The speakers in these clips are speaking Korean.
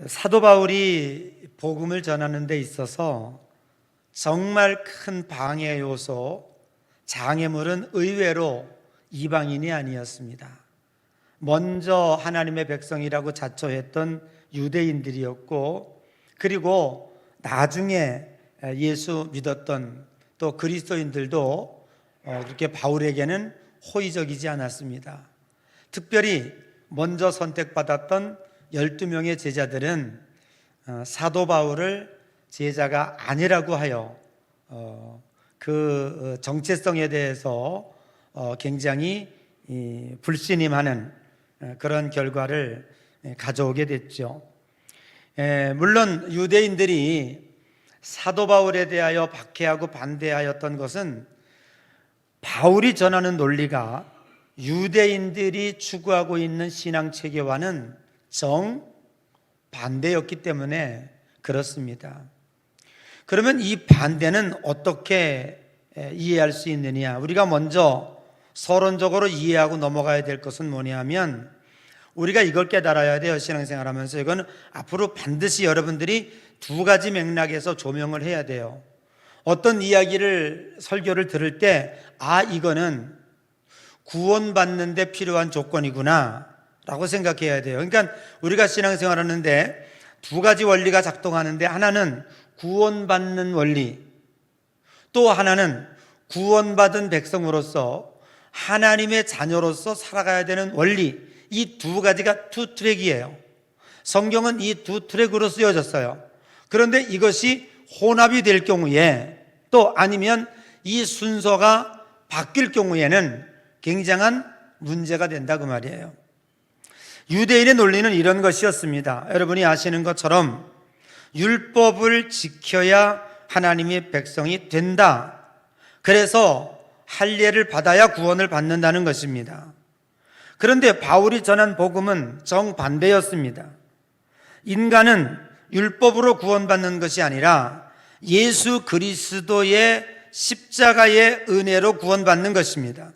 사도 바울이 복음을 전하는 데 있어서 정말 큰 방해 요소, 장애물은 의외로 이방인이 아니었습니다. 먼저 하나님의 백성이라고 자처했던 유대인들이었고, 그리고 나중에 예수 믿었던 또 그리스도인들도 그렇게 바울에게는 호의적이지 않았습니다. 특별히 먼저 선택받았던 12명의 제자들은 사도 바울을 제자가 아니라고 하여 그 정체성에 대해서 굉장히 불신임하는 그런 결과를 가져오게 됐죠. 물론 유대인들이 사도 바울에 대하여 박해하고 반대하였던 것은 바울이 전하는 논리가 유대인들이 추구하고 있는 신앙 체계와는 정반대였기 때문에 그렇습니다. 그러면 이 반대는 어떻게 이해할 수 있느냐? 우리가 먼저 서론적으로 이해하고 넘어가야 될 것은 뭐냐면, 우리가 이걸 깨달아야 돼요. 신앙생활 하면서 이건 앞으로 반드시 여러분들이 두 가지 맥락에서 조명을 해야 돼요. 어떤 이야기를, 설교를 들을 때 이거는 구원받는 데 필요한 조건이구나 라고 생각해야 돼요. 그러니까 우리가 신앙생활 하는데 두 가지 원리가 작동하는데, 하나는 구원받는 원리, 또 하나는 구원받은 백성으로서 하나님의 자녀로서 살아가야 되는 원리, 이 두 가지가 투 트랙이에요. 성경은 이 두 트랙으로 쓰여졌어요. 그런데 이것이 혼합이 될 경우에, 또 아니면 이 순서가 바뀔 경우에는 굉장한 문제가 된다 그 말이에요. 유대인의 논리는 이런 것이었습니다. 여러분이 아시는 것처럼 율법을 지켜야 하나님의 백성이 된다. 그래서 할례를 받아야 구원을 받는다는 것입니다. 그런데 바울이 전한 복음은 정반대였습니다. 인간은 율법으로 구원받는 것이 아니라 예수 그리스도의 십자가의 은혜로 구원받는 것입니다.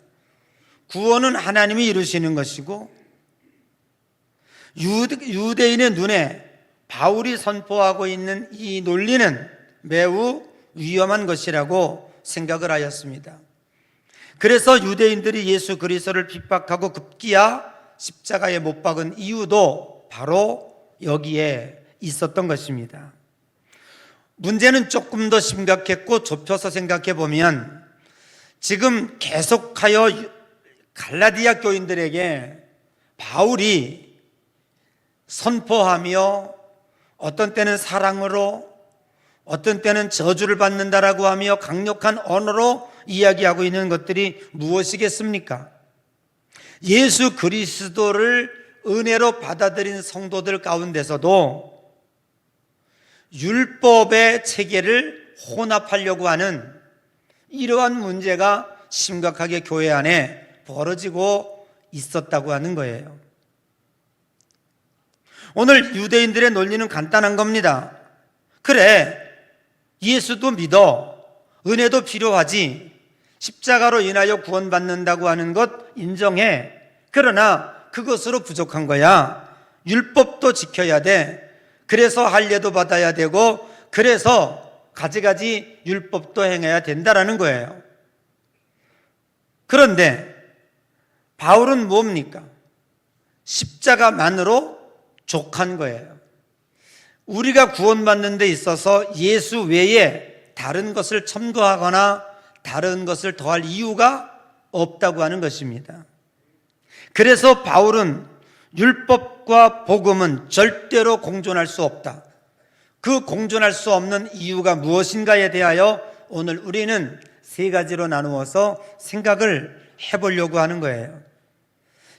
구원은 하나님이 이루시는 것이고, 유대인의 눈에 바울이 선포하고 있는 이 논리는 매우 위험한 것이라고 생각을 하였습니다. 그래서 유대인들이 예수 그리스도를 핍박하고 급기야 십자가에 못 박은 이유도 바로 여기에 있었던 것입니다. 문제는 조금 더 심각했고, 좁혀서 생각해 보면 지금 계속하여 갈라디아 교인들에게 바울이 선포하며 어떤 때는 사랑으로, 어떤 때는 저주를 받는다라고 하며 강력한 언어로 이야기하고 있는 것들이 무엇이겠습니까? 예수 그리스도를 은혜로 받아들인 성도들 가운데서도 율법의 체계를 혼합하려고 하는 이러한 문제가 심각하게 교회 안에 벌어지고 있었다고 하는 거예요. 오늘 유대인들의 논리는 간단한 겁니다. 그래, 예수도 믿어, 은혜도 필요하지, 십자가로 인하여 구원받는다고 하는 것 인정해. 그러나 그것으로 부족한 거야. 율법도 지켜야 돼. 그래서 할례도 받아야 되고, 그래서 가지가지 율법도 행해야 된다라는 거예요. 그런데 바울은 뭡니까? 십자가만으로 족한 거예요. 우리가 구원받는 데 있어서 예수 외에 다른 것을 첨가하거나 다른 것을 더할 이유가 없다고 하는 것입니다. 그래서 바울은 율법과 복음은 절대로 공존할 수 없다. 그 공존할 수 없는 이유가 무엇인가에 대하여 오늘 우리는 세 가지로 나누어서 생각을 해보려고 하는 거예요.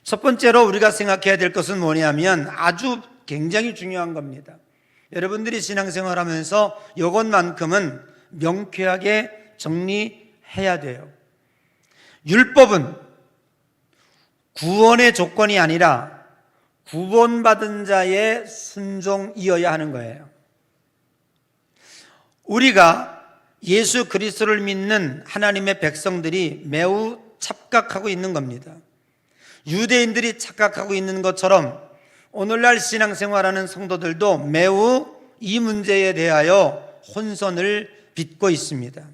첫 번째로 우리가 생각해야 될 것은 뭐냐면 아주 굉장히 중요한 겁니다. 여러분들이 신앙생활 하면서 이것만큼은 명쾌하게 정리해야 돼요. 율법은 구원의 조건이 아니라 구원받은 자의 순종이어야 하는 거예요. 우리가 예수 그리스도를 믿는 하나님의 백성들이 매우 착각하고 있는 겁니다. 유대인들이 착각하고 있는 것처럼 오늘날 신앙생활하는 성도들도 매우 이 문제에 대하여 혼선을 빚고 있습니다.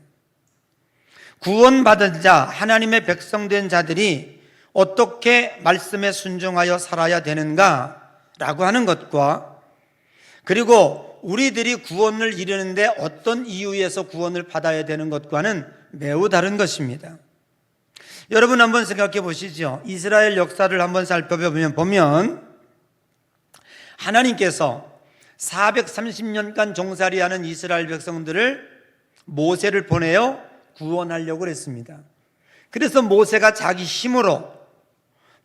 구원받은 자, 하나님의 백성된 자들이 어떻게 말씀에 순종하여 살아야 되는가라고 하는 것과, 그리고 우리들이 구원을 이루는데 어떤 이유에서 구원을 받아야 되는 것과는 매우 다른 것입니다. 여러분 한번 생각해 보시죠. 이스라엘 역사를 한번 살펴보면 하나님께서 430년간 종살이하는 이스라엘 백성들을 모세를 보내어 구원하려고 했습니다. 그래서 모세가 자기 힘으로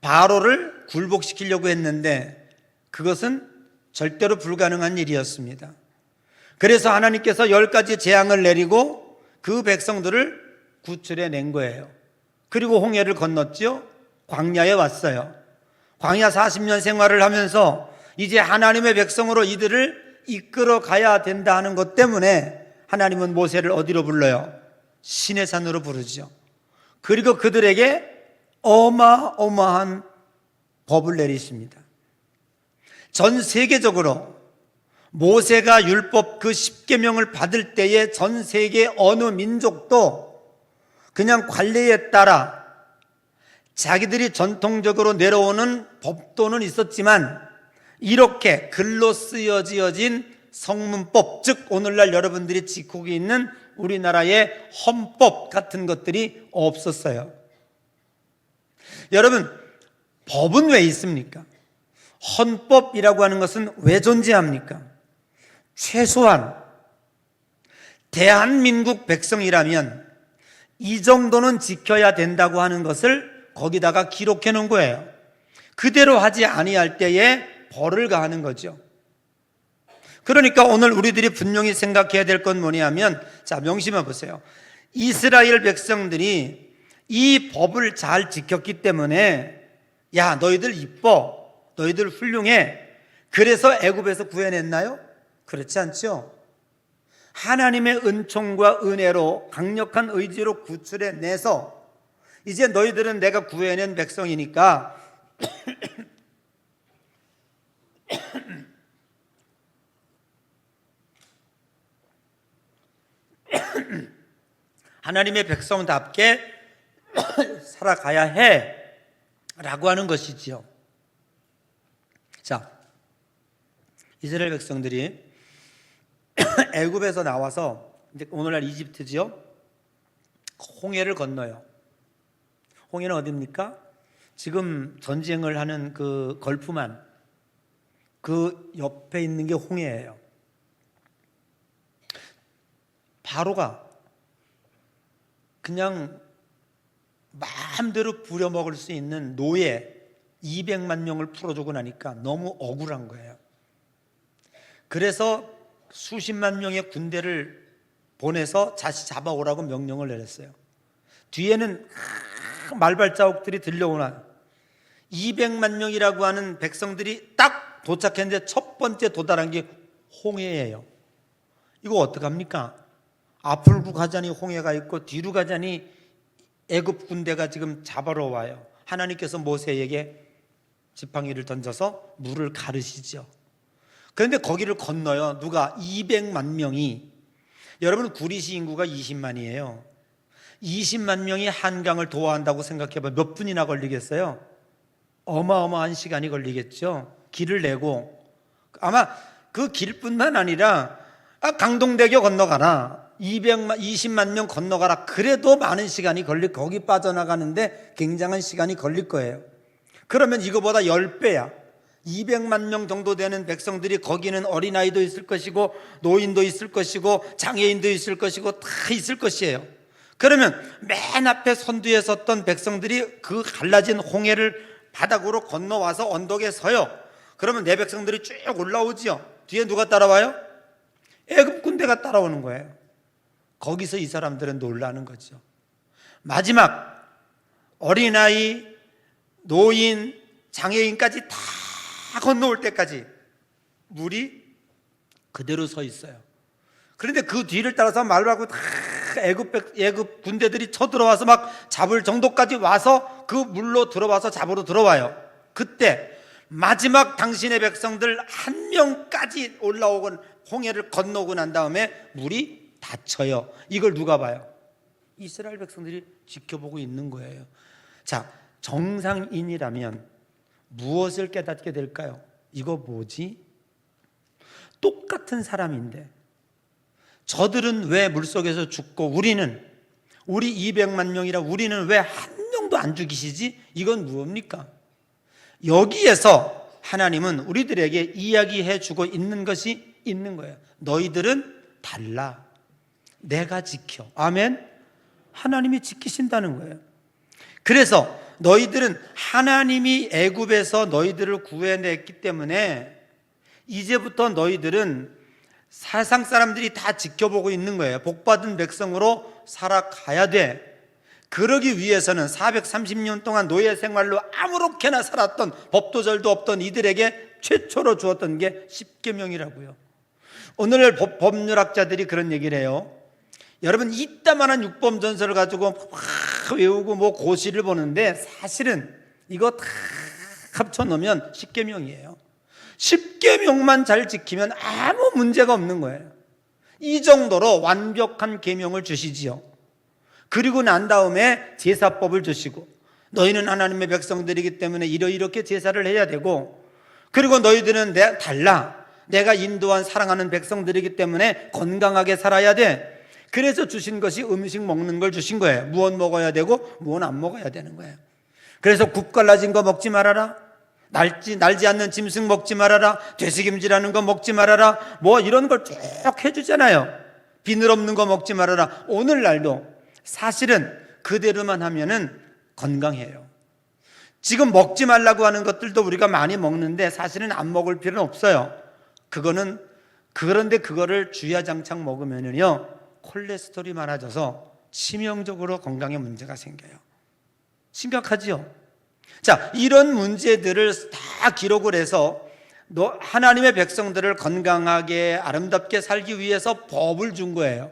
바로를 굴복시키려고 했는데 그것은 절대로 불가능한 일이었습니다. 그래서 하나님께서 10가지 재앙을 내리고 그 백성들을 구출해 낸 거예요. 그리고 홍해를 건넜죠. 광야에 왔어요. 광야 40년 생활을 하면서 이제 하나님의 백성으로 이들을 이끌어 가야 된다 하는 것 때문에 하나님은 모세를 어디로 불러요? 시내산으로 부르죠. 그리고 그들에게 어마어마한 법을 내리십니다. 전 세계적으로 모세가 율법 그 10계명을 받을 때에 전 세계 어느 민족도 그냥 관례에 따라 자기들이 전통적으로 내려오는 법도는 있었지만 이렇게 글로 쓰여진 성문법, 즉 오늘날 여러분들이 지키고 있는 우리나라의 헌법 같은 것들이 없었어요. 여러분, 법은 왜 있습니까? 헌법이라고 하는 것은 왜 존재합니까? 최소한 대한민국 백성이라면 이 정도는 지켜야 된다고 하는 것을 거기다가 기록해 놓은 거예요. 그대로 하지 아니할 때에 벌을 가하는 거죠. 그러니까 오늘 우리들이 분명히 생각해야 될 건 뭐냐면, 자, 명심해 보세요. 이스라엘 백성들이 이 법을 잘 지켰기 때문에 야, 너희들 이뻐, 너희들 훌륭해, 그래서 애굽에서 구해냈나요? 그렇지 않죠. 하나님의 은총과 은혜로 강력한 의지로 구출해내서 이제 너희들은 내가 구해낸 백성이니까 하나님의 백성답게 살아가야 해 라고 하는 것이지요. 자, 이스라엘 백성들이 애굽에서 나와서 이제 오늘날 이집트지요. 홍해를 건너요. 홍해는 어디입니까? 지금 전쟁을 하는 그 걸프만, 그 옆에 있는 게 홍해예요. 바로가 그냥 마음대로 부려먹을 수 있는 노예 200만 명을 풀어주고 나니까 너무 억울한 거예요. 그래서 수십만 명의 군대를 보내서 다시 잡아오라고 명령을 내렸어요. 뒤에는 말발자국들이 들려오나 200만 명이라고 하는 백성들이 딱 도착했는데 첫 번째 도달한 게 홍해예요. 이거 어떡합니까? 앞으로 가자니 홍해가 있고 뒤로 가자니 애굽 군대가 지금 잡아러 와요. 하나님께서 모세에게 지팡이를 던져서 물을 가르시죠. 그런데 거기를 건너요. 누가? 200만 명이. 여러분, 구리시 인구가 20만이에요 20만 명이 한강을 도하한다고 생각해봐. 몇 분이나 걸리겠어요? 어마어마한 시간이 걸리겠죠. 길을 내고 아마 그 길뿐만 아니라 강동대교 건너가라, 20만 명 건너가라, 그래도 많은 시간이 걸릴, 거기 빠져나가는데 굉장한 시간이 걸릴 거예요. 그러면 이거보다 10배야 200만 명 정도 되는 백성들이, 거기는 어린아이도 있을 것이고 노인도 있을 것이고 장애인도 있을 것이고 다 있을 것이에요. 그러면 맨 앞에 선두에 섰던 백성들이 그 갈라진 홍해를 바닥으로 건너와서 언덕에 서요. 그러면 내 백성들이 쭉 올라오지요. 뒤에 누가 따라와요? 애굽 군대가 따라오는 거예요. 거기서 이 사람들은 놀라는 거죠. 마지막 어린아이, 노인, 장애인까지 다 건너올 때까지 물이 그대로 서 있어요. 그런데 그 뒤를 따라서 말 말고 다 애굽 군대들이 쳐들어와서 막 잡을 정도까지 와서 그 물로 들어와서 잡으러 들어와요. 그때 마지막 당신의 백성들 한 명까지 올라오건 홍해를 건너고 난 다음에 물이 닫혀요. 이걸 누가 봐요? 이스라엘 백성들이 지켜보고 있는 거예요. 자, 정상인이라면 무엇을 깨닫게 될까요? 이거 뭐지? 똑같은 사람인데 저들은 왜 물속에서 죽고 우리 200만 명이라 우리는 왜 한 명도 안 죽이시지? 이건 무엇입니까? 여기에서 하나님은 우리들에게 이야기해 주고 있는 것이 있는 거예요. 너희들은 달라. 내가 지켜. 아멘. 하나님이 지키신다는 거예요. 그래서 너희들은 하나님이 애굽에서 너희들을 구해냈기 때문에 이제부터 너희들은 세상 사람들이 다 지켜보고 있는 거예요. 복받은 백성으로 살아가야 돼. 그러기 위해서는 430년 동안 노예 생활로 아무렇게나 살았던 법도 절도 없던 이들에게 최초로 주었던 게 십계명이라고요. 오늘 법률학자들이 그런 얘기를 해요. 여러분 이따만한 육범전설을 가지고 외우고 뭐 고시를 보는데 사실은 이거 다 합쳐놓으면 십계명이에요. 십계명만 잘 지키면 아무 문제가 없는 거예요. 이 정도로 완벽한 계명을 주시지요. 그리고 난 다음에 제사법을 주시고 너희는 하나님의 백성들이기 때문에 이렇게 제사를 해야 되고, 그리고 너희들은 달라. 내가 인도한 사랑하는 백성들이기 때문에 건강하게 살아야 돼. 그래서 주신 것이 음식 먹는 걸 주신 거예요. 무엇 먹어야 되고 무엇 안 먹어야 되는 거예요. 그래서 굽 갈라진 거 먹지 말아라. 날지 않는 짐승 먹지 말아라. 되새김질하는 거 먹지 말아라. 뭐 이런 걸 쭉 해주잖아요. 비늘 없는 거 먹지 말아라. 오늘날도 사실은 그대로만 하면은 건강해요. 지금 먹지 말라고 하는 것들도 우리가 많이 먹는데 사실은 안 먹을 필요는 없어요. 그런데 그거를 주야장창 먹으면은요 콜레스테롤이 많아져서 치명적으로 건강에 문제가 생겨요. 심각하지요? 자, 이런 문제들을 다 기록을 해서 하나님의 백성들을 건강하게 아름답게 살기 위해서 법을 준 거예요.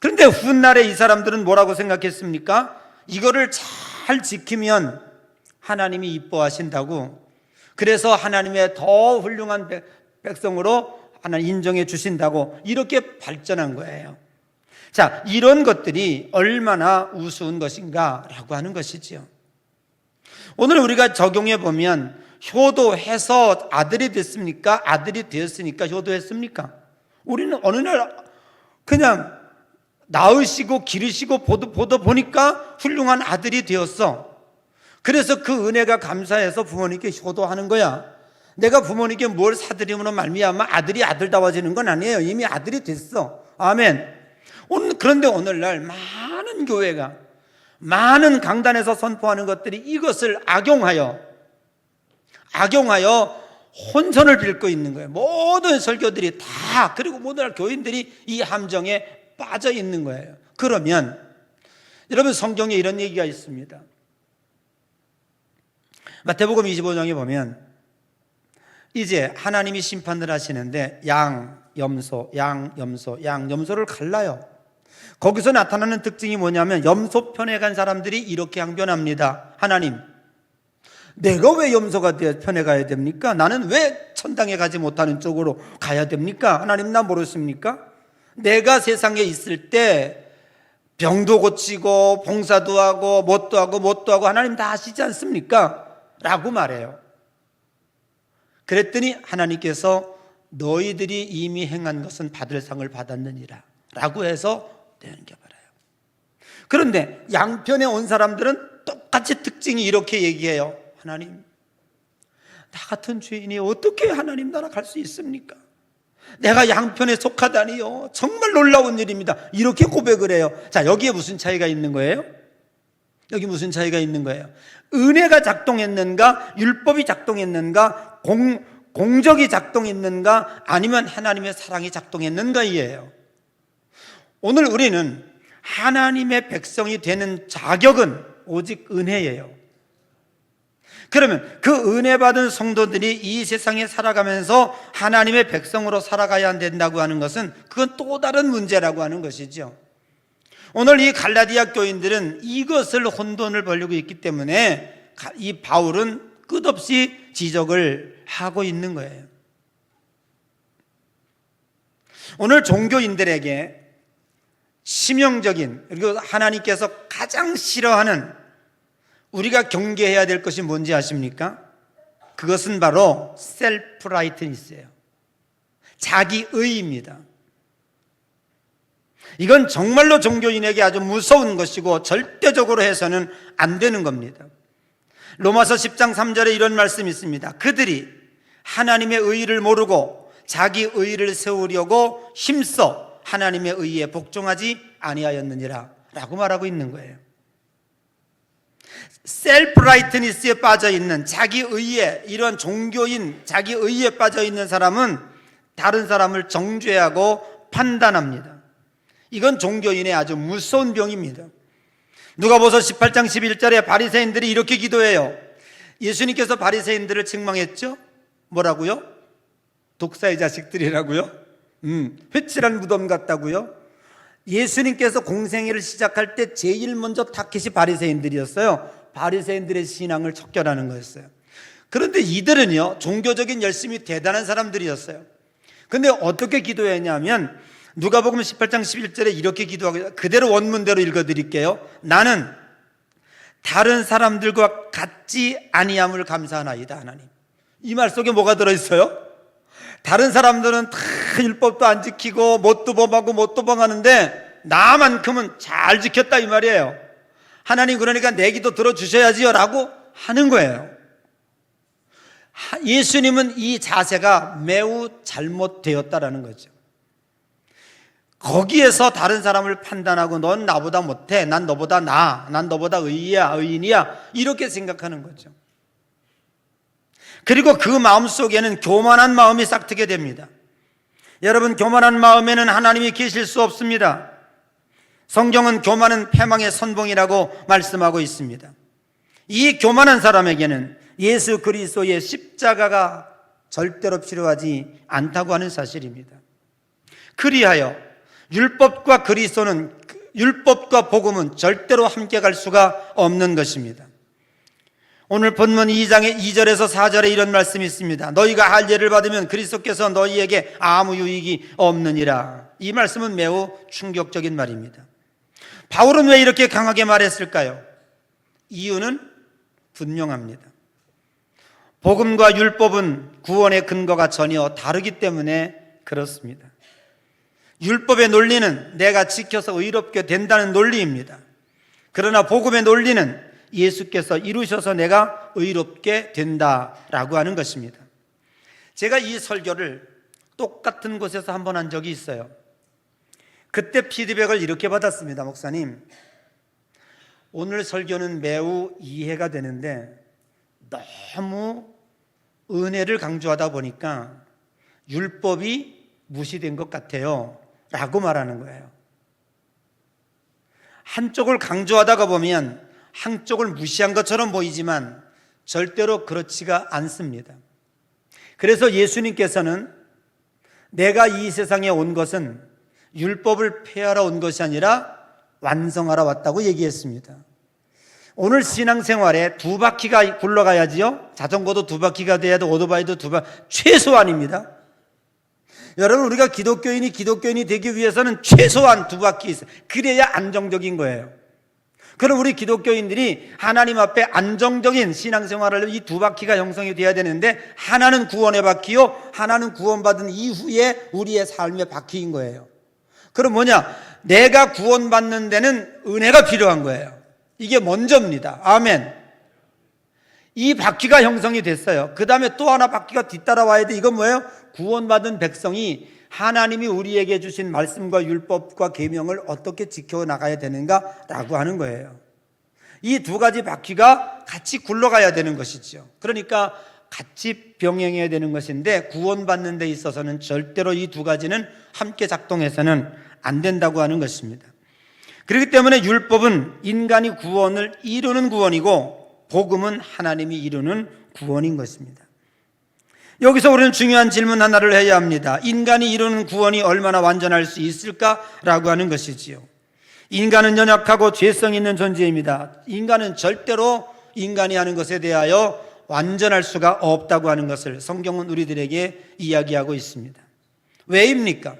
그런데 훗날에 이 사람들은 뭐라고 생각했습니까? 이거를 잘 지키면 하나님이 이뻐하신다고, 그래서 하나님의 더 훌륭한 백성으로 하나님 인정해 주신다고 이렇게 발전한 거예요. 자, 이런 것들이 얼마나 우스운 것인가라고 하는 것이지요. 오늘 우리가 적용해 보면 효도해서 아들이 됐습니까? 아들이 되었으니까 효도했습니까? 우리는 어느 날 그냥 낳으시고 기르시고 보다 보니까 훌륭한 아들이 되었어. 그래서 그 은혜가 감사해서 부모님께 효도하는 거야. 내가 부모님께 뭘 사드림으로 말미암아 아들이 아들다워지는 건 아니에요. 이미 아들이 됐어. 아멘. 그런데 오늘날 많은 교회가, 많은 강단에서 선포하는 것들이 이것을 악용하여 혼선을 빚고 있는 거예요. 모든 설교들이 다, 그리고 모든 교인들이 이 함정에 빠져 있는 거예요. 그러면 여러분, 성경에 이런 얘기가 있습니다. 마태복음 25장에 보면 이제 하나님이 심판을 하시는데 양염소를 갈라요. 거기서 나타나는 특징이 뭐냐면 염소 편에 간 사람들이 이렇게 항변합니다. 하나님, 내가 왜 염소가 편에 가야 됩니까? 나는 왜 천당에 가지 못하는 쪽으로 가야 됩니까? 하나님, 나 모르십니까? 내가 세상에 있을 때 병도 고치고 봉사도 하고 뭣도 하고 하나님 다 하시지 않습니까? 라고 말해요. 그랬더니 하나님께서 너희들이 이미 행한 것은 받을 상을 받았느니라 라고 해서 넘겨버려요. 그런데 양편에 온 사람들은 똑같이 특징이 이렇게 얘기해요. 하나님, 나 같은 죄인이 어떻게 하나님 나라 갈 수 있습니까? 내가 양편에 속하다니요, 정말 놀라운 일입니다. 이렇게 고백을 해요. 자, 여기에 무슨 차이가 있는 거예요? 여기 무슨 차이가 있는 거예요? 은혜가 작동했는가, 율법이 작동했는가, 공적이 작동했는가, 아니면 하나님의 사랑이 작동했는가이에요. 오늘 우리는 하나님의 백성이 되는 자격은 오직 은혜예요. 그러면 그 은혜 받은 성도들이 이 세상에 살아가면서 하나님의 백성으로 살아가야 된다고 하는 것은 그건 또 다른 문제라고 하는 것이죠. 오늘 이 갈라디아 교인들은 이것을 혼돈을 벌이고 있기 때문에 이 바울은 끝없이 지적을 하고 있는 거예요. 오늘 종교인들에게 치명적인, 그리고 하나님께서 가장 싫어하는, 우리가 경계해야 될 것이 뭔지 아십니까? 그것은 바로 셀프 라이트니스예요. 자기의입니다. 이건 정말로 종교인에게 아주 무서운 것이고 절대적으로 해서는 안 되는 겁니다. 로마서 10장 3절에 이런 말씀이 있습니다. 그들이 하나님의 의의를 모르고 자기 의의를 세우려고 힘써 하나님의 의의에 복종하지 아니하였느니라 라고 말하고 있는 거예요. 셀프 라이트니스에 빠져 있는, 자기 의의에, 이런 종교인 자기 의의에 빠져 있는 사람은 다른 사람을 정죄하고 판단합니다. 이건 종교인의 아주 무서운 병입니다. 누가복음 18장 11절에 바리새인들이 이렇게 기도해요. 예수님께서 바리새인들을 책망했죠. 뭐라고요? 독사의 자식들이라고요? 회칠한 무덤 같다고요? 예수님께서 공생애를 시작할 때 제일 먼저 타겟이 바리새인들이었어요. 바리새인들의 신앙을 척결하는 거였어요. 그런데 이들은요, 종교적인 열심이 대단한 사람들이었어요. 근데 어떻게 기도했냐면 누가복음 18장 11절에 이렇게 기도하고, 그대로 원문대로 읽어드릴게요. 나는 다른 사람들과 같지 아니함을 감사하나이다. 하나님, 이 말 속에 뭐가 들어있어요? 다른 사람들은 다 율법도 안 지키고 못도 범하고 못도 범하는데 나만큼은 잘 지켰다, 이 말이에요. 하나님, 그러니까 내 기도 들어주셔야지요 라고 하는 거예요. 예수님은 이 자세가 매우 잘못되었다라는 거죠. 거기에서 다른 사람을 판단하고 넌 나보다 못해, 난 너보다 나아, 난 너보다 의인이야 이렇게 생각하는 거죠. 그리고 그 마음속에는 교만한 마음이 싹트게 됩니다. 여러분, 교만한 마음에는 하나님이 계실 수 없습니다. 성경은 교만은 패망의 선봉이라고 말씀하고 있습니다. 이 교만한 사람에게는 예수 그리스도의 십자가가 절대로 필요하지 않다고 하는 사실입니다. 그리하여 율법과 그리스도는, 율법과 복음은 절대로 함께 갈 수가 없는 것입니다. 오늘 본문 2장의 2절에서 4절에 이런 말씀이 있습니다. 너희가 할례를 받으면 그리스도께서 너희에게 아무 유익이 없느니라. 이 말씀은 매우 충격적인 말입니다. 바울은 왜 이렇게 강하게 말했을까요? 이유는 분명합니다. 복음과 율법은 구원의 근거가 전혀 다르기 때문에 그렇습니다. 율법의 논리는 내가 지켜서 의롭게 된다는 논리입니다. 그러나 복음의 논리는 예수께서 이루셔서 내가 의롭게 된다라고 하는 것입니다. 제가 이 설교를 똑같은 곳에서 한 번 한 적이 있어요. 그때 피드백을 이렇게 받았습니다. 목사님, 오늘 설교는 매우 이해가 되는데 너무 은혜를 강조하다 보니까 율법이 무시된 것 같아요 라고 말하는 거예요. 한쪽을 강조하다가 보면 한쪽을 무시한 것처럼 보이지만 절대로 그렇지가 않습니다. 그래서 예수님께서는 내가 이 세상에 온 것은 율법을 폐하러 온 것이 아니라 완성하러 왔다고 얘기했습니다. 오늘 신앙생활에 두 바퀴가 굴러가야지요. 자전거도 두 바퀴가 돼야 돼, 오토바이도 두 바퀴, 최소한입니다. 여러분, 우리가 기독교인이 되기 위해서는 최소한 두 바퀴 있어요. 그래야 안정적인 거예요. 그럼 우리 기독교인들이 하나님 앞에 안정적인 신앙생활을 하려면 이 두 바퀴가 형성이 돼야 되는데, 하나는 구원의 바퀴요, 하나는 구원받은 이후에 우리의 삶의 바퀴인 거예요. 그럼 뭐냐? 내가 구원받는 데는 은혜가 필요한 거예요. 이게 먼저입니다. 아멘. 이 바퀴가 형성이 됐어요. 그 다음에 또 하나 바퀴가 뒤따라와야 돼. 이건 뭐예요? 구원받은 백성이 하나님이 우리에게 주신 말씀과 율법과 계명을 어떻게 지켜나가야 되는가라고 하는 거예요. 이 두 가지 바퀴가 같이 굴러가야 되는 것이죠. 그러니까 같이 병행해야 되는 것인데, 구원받는 데 있어서는 절대로 이 두 가지는 함께 작동해서는 안 된다고 하는 것입니다. 그렇기 때문에 율법은 인간이 구원을 이루는 구원이고, 복음은 하나님이 이루는 구원인 것입니다. 여기서 우리는 중요한 질문 하나를 해야 합니다. 인간이 이루는 구원이 얼마나 완전할 수 있을까라고 하는 것이지요. 인간은 연약하고 죄성 있는 존재입니다. 인간은 절대로 인간이 하는 것에 대하여 완전할 수가 없다고 하는 것을 성경은 우리들에게 이야기하고 있습니다. 왜입니까?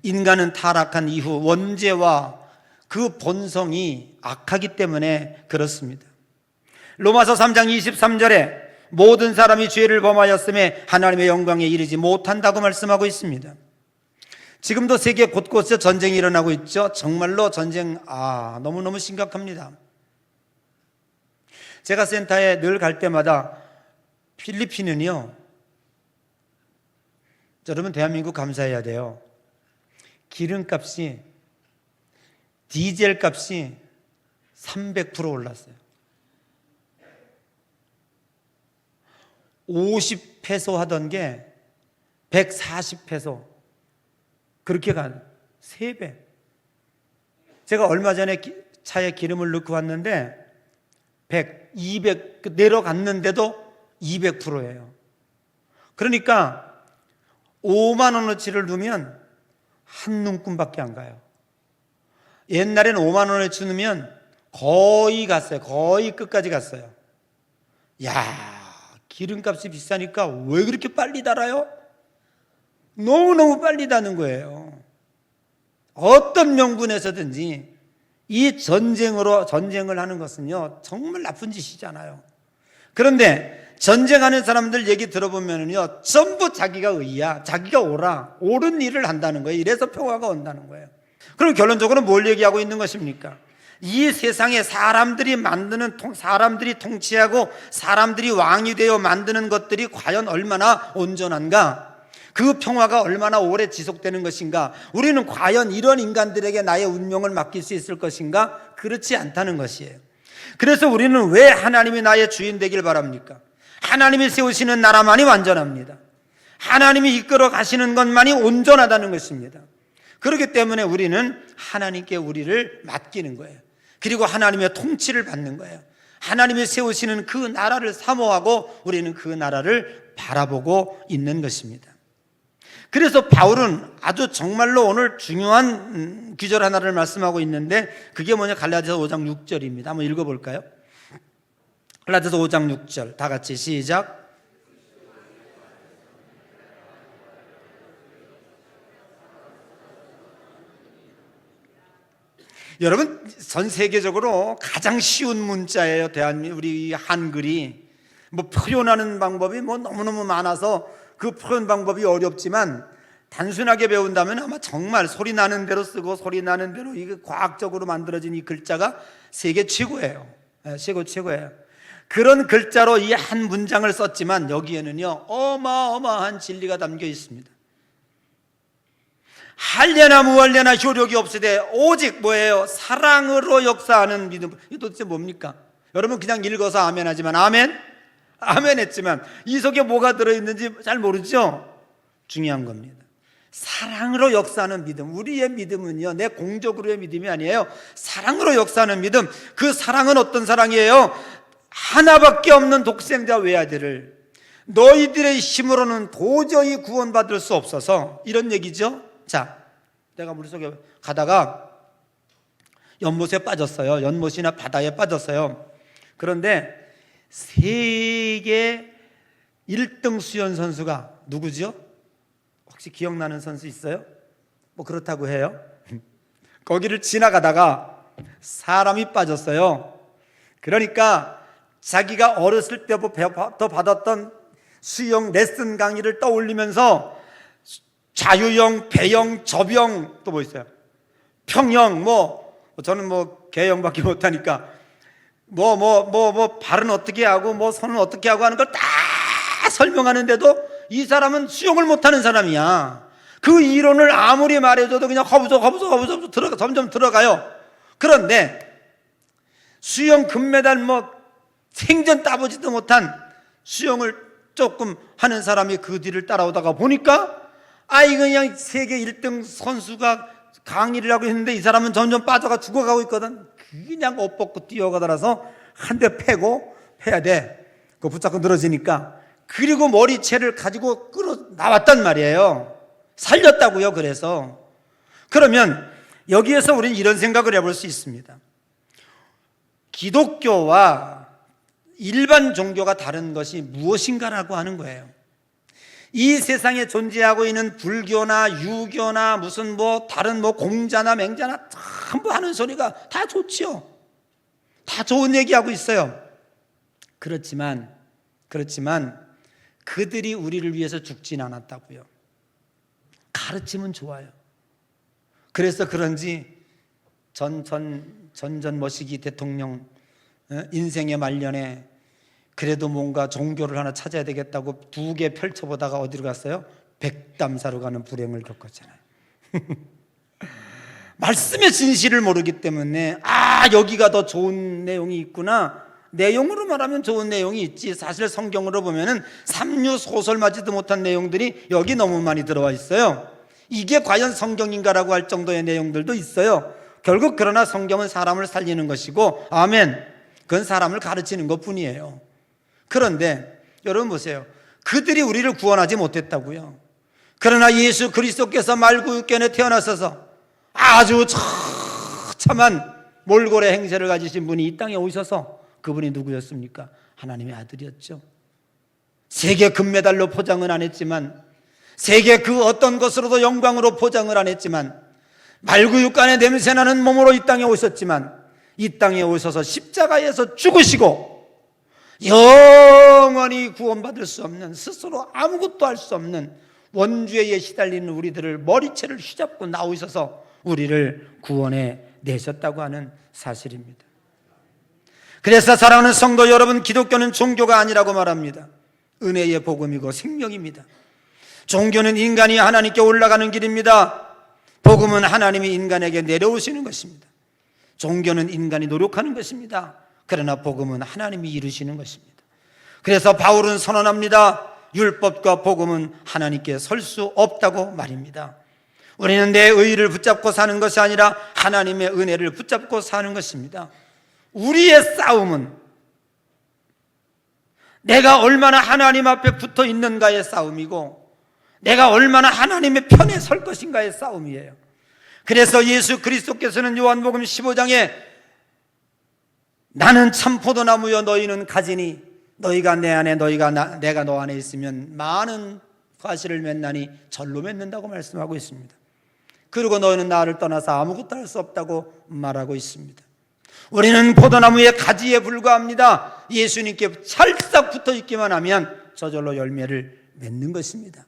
인간은 타락한 이후 원죄와 그 본성이 악하기 때문에 그렇습니다. 로마서 3장 23절에 모든 사람이 죄를 범하였음에 하나님의 영광에 이르지 못한다고 말씀하고 있습니다. 지금도 세계 곳곳에 전쟁이 일어나고 있죠. 정말로 전쟁 너무너무 심각합니다. 제가 센터에 늘 갈 때마다 필리핀은요, 여러분 대한민국 감사해야 돼요. 기름값이, 디젤 값이 300% 올랐어요. 50페소 하던 게 140페소, 그렇게 간 3배. 제가 얼마 전에 차에 기름을 넣고 왔는데 100, 200 내려갔는데도 200%예요. 그러니까 5만 원어치를 넣으면 한 눈금밖에 안 가요. 옛날에는 5만 원어치 넣으면 거의 갔어요. 거의 끝까지 갔어요. 기름값이 비싸니까 왜 그렇게 빨리 달아요? 너무너무 빨리 다는 거예요. 어떤 명분에서든지 이 전쟁을 하는 것은요, 정말 나쁜 짓이잖아요. 그런데 전쟁하는 사람들 얘기 들어보면요, 전부 자기가 의야, 자기가 옳은 일을 한다는 거예요. 이래서 평화가 온다는 거예요. 그럼 결론적으로 뭘 얘기하고 있는 것입니까? 이 세상에 사람들이 통치하고 사람들이 왕이 되어 만드는 것들이 과연 얼마나 온전한가? 그 평화가 얼마나 오래 지속되는 것인가? 우리는 과연 이런 인간들에게 나의 운명을 맡길 수 있을 것인가? 그렇지 않다는 것이에요. 그래서 우리는 왜 하나님이 나의 주인 되길 바랍니까? 하나님이 세우시는 나라만이 완전합니다. 하나님이 이끌어 가시는 것만이 온전하다는 것입니다. 그렇기 때문에 우리는 하나님께 우리를 맡기는 거예요. 그리고 하나님의 통치를 받는 거예요. 하나님이 세우시는 그 나라를 사모하고 우리는 그 나라를 바라보고 있는 것입니다. 그래서 바울은 아주 정말로 오늘 중요한 기절 하나를 말씀하고 있는데, 그게 뭐냐? 갈라디아서 5장 6절입니다. 한번 읽어볼까요? 갈라디아서 5장 6절 다 같이 시작. 여러분, 전 세계적으로 가장 쉬운 문자예요. 우리 한글이 표현하는 방법이 너무너무 많아서 그 표현 방법이 어렵지만, 단순하게 배운다면 아마 정말 소리 나는 대로 쓰고 소리 나는 대로 이게 과학적으로 만들어진 이 글자가 세계 최고예요. 최고예요. 그런 글자로 이 한 문장을 썼지만 여기에는요, 어마어마한 진리가 담겨 있습니다. 할례나 무할례나 효력이 없으되 오직 뭐예요? 사랑으로 역사하는 믿음. 이게 도대체 뭡니까? 여러분 그냥 읽어서 아멘 하지만 아멘 했지만 이 속에 뭐가 들어있는지 잘 모르죠? 중요한 겁니다. 사랑으로 역사하는 믿음. 우리의 믿음은요, 내 공적으로의 믿음이 아니에요. 사랑으로 역사하는 믿음. 그 사랑은 어떤 사랑이에요? 하나밖에 없는 독생자 외아들을 너희들의 힘으로는 도저히 구원받을 수 없어서, 이런 얘기죠. 자, 내가 물속에 가다가 연못에 빠졌어요. 연못이나 바다에 빠졌어요. 그런데 세계 1등 수영 선수가 누구죠? 혹시 기억나는 선수 있어요? 그렇다고 해요. 거기를 지나가다가 사람이 빠졌어요. 그러니까 자기가 어렸을 때부터 받았던 수영 레슨 강의를 떠올리면서 자유형, 배영, 접영, 또 뭐 있어요? 평영, 저는 개영밖에 못하니까 발은 어떻게 하고 손은 어떻게 하고 하는 걸 다 설명하는데도 이 사람은 수영을 못하는 사람이야. 그 이론을 아무리 말해줘도 그냥 허부서 점점 들어가요. 그런데 수영 금메달 생전 따보지도 못한 수영을 조금 하는 사람이 그 뒤를 따라오다가 보니까 그냥 세계 1등 선수가 강의를 하고 있는데 이 사람은 점점 빠져가 죽어가고 있거든. 그냥 옷 벗고 뛰어가더라서 한 대 패고 해야 돼. 그거 붙잡고 늘어지니까. 그리고 머리채를 가지고 끌어 나왔단 말이에요. 살렸다고요. 그래서 그러면 여기에서 우리는 이런 생각을 해볼 수 있습니다. 기독교와 일반 종교가 다른 것이 무엇인가라고 하는 거예요. 이 세상에 존재하고 있는 불교나 유교나 무슨 다른 공자나 맹자나 전부 하는 소리가 다 좋지요. 다 좋은 얘기하고 있어요. 그렇지만 그들이 우리를 위해서 죽진 않았다고요. 가르침은 좋아요. 그래서 그런지 전 머시기 대통령 인생의 말년에 그래도 뭔가 종교를 하나 찾아야 되겠다고 2개 펼쳐보다가 어디로 갔어요? 백담사로 가는 불행을 겪었잖아요. 말씀의 진실을 모르기 때문에 여기가 더 좋은 내용이 있구나. 내용으로 말하면 좋은 내용이 있지. 사실 성경으로 보면은 삼류소설맞지도 못한 내용들이 여기 너무 많이 들어와 있어요. 이게 과연 성경인가라고 할 정도의 내용들도 있어요. 결국 그러나 성경은 사람을 살리는 것이고, 아멘, 그건 사람을 가르치는 것뿐이에요. 그런데 여러분 보세요. 그들이 우리를 구원하지 못했다고요. 그러나 예수 그리스도께서 말구육견에 태어나셔서 아주 처참한 몰골의 행세를 가지신 분이 이 땅에 오셔서, 그분이 누구였습니까? 하나님의 아들이었죠. 세계 금메달로 포장은 안 했지만, 세계 그 어떤 것으로도 영광으로 포장을 안 했지만, 말구육간에 냄새나는 몸으로 이 땅에 오셨지만, 이 땅에 오셔서 십자가에서 죽으시고 영원히 구원받을 수 없는, 스스로 아무것도 할 수 없는 원죄에 시달리는 우리들을 머리채를 휘잡고 나오셔서 우리를 구원해 내셨다고 하는 사실입니다. 그래서 사랑하는 성도 여러분, 기독교는 종교가 아니라고 말합니다. 은혜의 복음이고 생명입니다. 종교는 인간이 하나님께 올라가는 길입니다. 복음은 하나님이 인간에게 내려오시는 것입니다. 종교는 인간이 노력하는 것입니다. 그러나 복음은 하나님이 이루시는 것입니다. 그래서 바울은 선언합니다. 율법과 복음은 하나님께 설 수 없다고 말입니다. 우리는 내 의의를 붙잡고 사는 것이 아니라 하나님의 은혜를 붙잡고 사는 것입니다. 우리의 싸움은 내가 얼마나 하나님 앞에 붙어 있는가의 싸움이고, 내가 얼마나 하나님의 편에 설 것인가의 싸움이에요. 그래서 예수 그리스도께서는 요한복음 15장에 나는 참 포도나무여 너희는 가지니 너희가 내 안에 내가 너 안에 있으면 많은 과실을 맺나니 절로 맺는다고 말씀하고 있습니다. 그리고 너희는 나를 떠나서 아무것도 할 수 없다고 말하고 있습니다. 우리는 포도나무의 가지에 불과합니다. 예수님께 찰싹 붙어 있기만 하면 저절로 열매를 맺는 것입니다.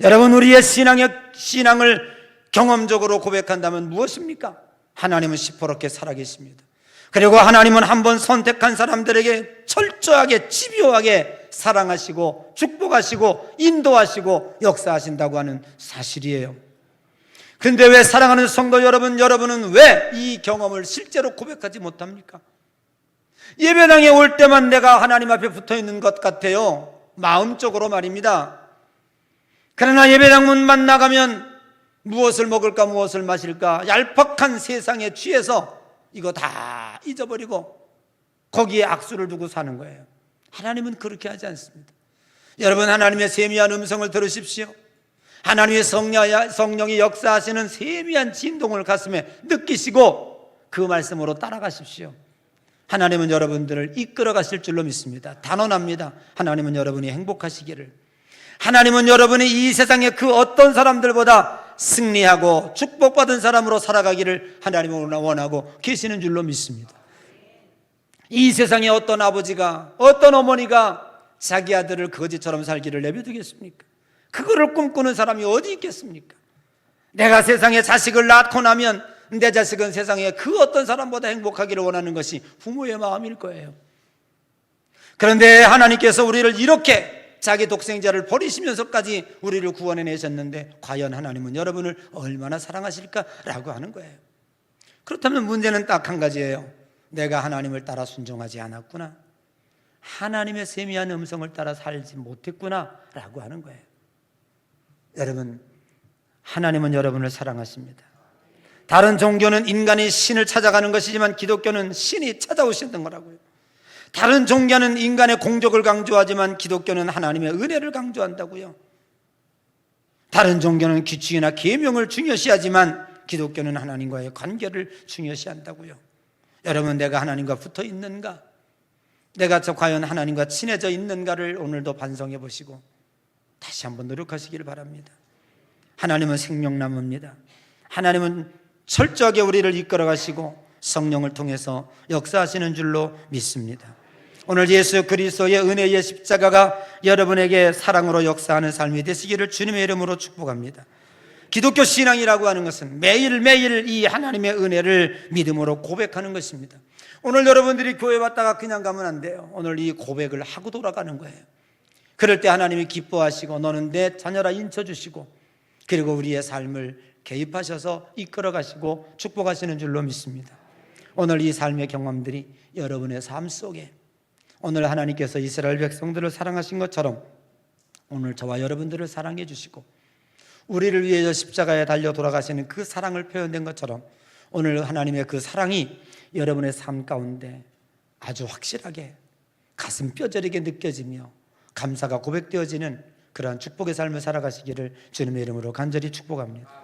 여러분, 우리의 신앙을 경험적으로 고백한다면 무엇입니까? 하나님은 시퍼렇게 살아계십니다. 그리고 하나님은 한번 선택한 사람들에게 철저하게 집요하게 사랑하시고 축복하시고 인도하시고 역사하신다고 하는 사실이에요. 근데 왜 사랑하는 성도 여러분은 왜 이 경험을 실제로 고백하지 못합니까? 예배당에 올 때만 내가 하나님 앞에 붙어 있는 것 같아요. 마음적으로 말입니다. 그러나 예배당 문만 나가면 무엇을 먹을까 무엇을 마실까 얄팍한 세상에 취해서 이거 다 잊어버리고 거기에 악수를 두고 사는 거예요. 하나님은 그렇게 하지 않습니다. 여러분, 하나님의 세미한 음성을 들으십시오. 하나님의 성령이 역사하시는 세미한 진동을 가슴에 느끼시고 그 말씀으로 따라가십시오. 하나님은 여러분들을 이끌어 가실 줄로 믿습니다. 단언합니다. 하나님은 여러분이 행복하시기를, 하나님은 여러분이 이 세상의 그 어떤 사람들보다 승리하고 축복받은 사람으로 살아가기를 하나님은 원하고 계시는 줄로 믿습니다. 이 세상에 어떤 아버지가, 어떤 어머니가 자기 아들을 거지처럼 살기를 내버두겠습니까? 그거를 꿈꾸는 사람이 어디 있겠습니까? 내가 세상에 자식을 낳고 나면 내 자식은 세상에 그 어떤 사람보다 행복하기를 원하는 것이 부모의 마음일 거예요. 그런데 하나님께서 우리를 이렇게 자기 독생자를 버리시면서까지 우리를 구원해 내셨는데 과연 하나님은 여러분을 얼마나 사랑하실까라고 하는 거예요. 그렇다면 문제는 딱 한 가지예요. 내가 하나님을 따라 순종하지 않았구나, 하나님의 세미한 음성을 따라 살지 못했구나 라고 하는 거예요. 여러분, 하나님은 여러분을 사랑하십니다. 다른 종교는 인간이 신을 찾아가는 것이지만 기독교는 신이 찾아오시는 거라고요. 다른 종교는 인간의 공적을 강조하지만 기독교는 하나님의 은혜를 강조한다고요. 다른 종교는 규칙이나 계명을 중요시하지만 기독교는 하나님과의 관계를 중요시한다고요. 여러분, 내가 하나님과 붙어 있는가? 내가 과연 하나님과 친해져 있는가를 오늘도 반성해 보시고 다시 한번 노력하시기를 바랍니다. 하나님은 생명나무입니다. 하나님은 철저하게 우리를 이끌어 가시고 성령을 통해서 역사하시는 줄로 믿습니다. 오늘 예수 그리스도의 은혜의 십자가가 여러분에게 사랑으로 역사하는 삶이 되시기를 주님의 이름으로 축복합니다. 기독교 신앙이라고 하는 것은 매일매일 이 하나님의 은혜를 믿음으로 고백하는 것입니다. 오늘 여러분들이 교회 왔다가 그냥 가면 안 돼요. 오늘 이 고백을 하고 돌아가는 거예요. 그럴 때 하나님이 기뻐하시고 너는 내 자녀라 인쳐주시고 그리고 우리의 삶을 개입하셔서 이끌어가시고 축복하시는 줄로 믿습니다. 오늘 이 삶의 경험들이 여러분의 삶 속에 오늘 하나님께서 이스라엘 백성들을 사랑하신 것처럼 오늘 저와 여러분들을 사랑해 주시고 우리를 위해서 십자가에 달려 돌아가시는 그 사랑을 표현된 것처럼 오늘 하나님의 그 사랑이 여러분의 삶 가운데 아주 확실하게 가슴 뼈저리게 느껴지며 감사가 고백되어지는 그러한 축복의 삶을 살아가시기를 주님의 이름으로 간절히 축복합니다.